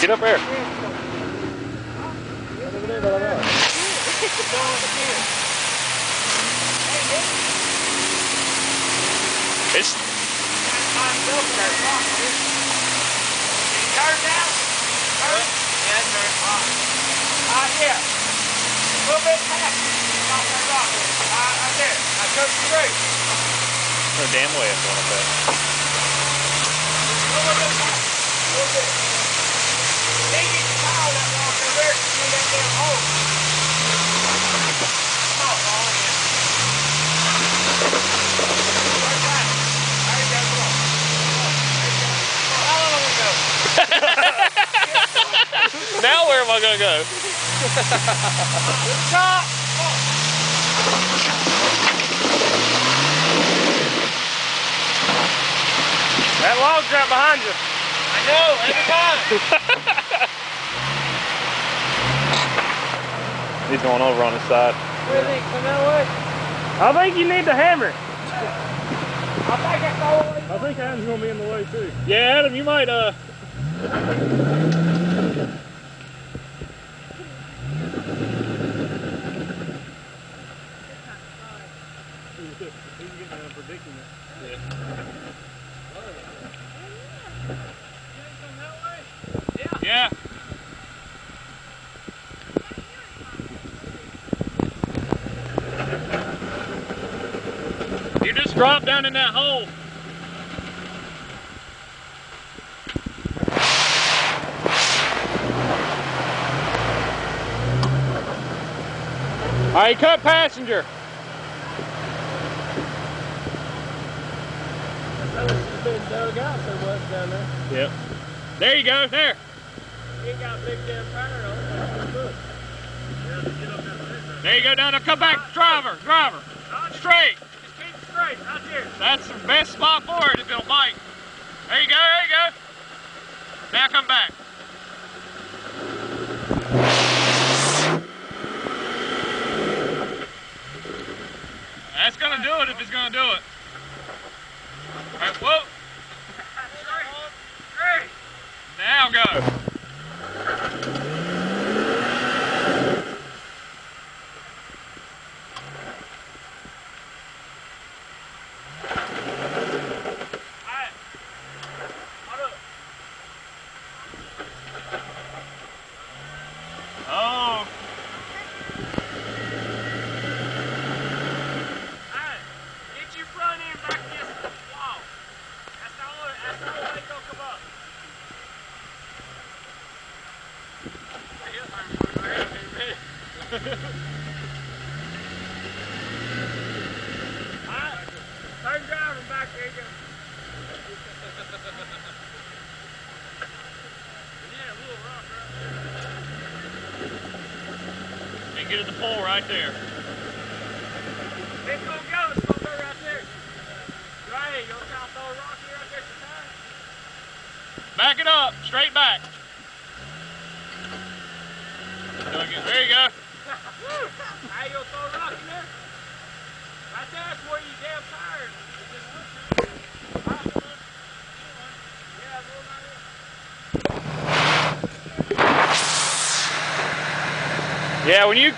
Get up there. It's turn down. Turn. Yeah, turn. Yeah. A little bit past. Off that rock. Right there. I go straight. no damn way I'm going up that. A little bit past. A little bit. Then you can follow that rock over there to that damn hole. Come on, Paul. Right back. There you go. Come on. How long am I going to go? Now where am I going to go? Stop! That log's right behind you. I know, every time. He's going over on his side. Where do you think? Come that way? I think you need the hammer. I think that's all the way. I think Adam's going to be in the way too. Yeah, Adam, you might, He's getting a predicament. Yeah. Yeah. You just drop down in that hole. All right, cut passenger. It's been dug out so much down there. Yep. There you go, there. He ain't got a big damn tire on it. Look. There you go, down there. Come back, driver. Straight. Just keep it straight, right there. That's the best spot for it if it'll bite. There you go, there you go. Now come back. That's gonna do it if it's gonna do it. All right, whoa. Great. Now go. Oh. Get your front end back against the wall. That's the only way it's gonna come up. Alright, turn driving back, there you go. Yeah, a little rock right there. And get at the pole right there. It's gonna go right there. Right here, you want to try to throw a rock here right there sometimes? Back it up, straight back. There you go. Hey, you gonna throw a rock in there? Right there's where you damn tired. Yeah, when you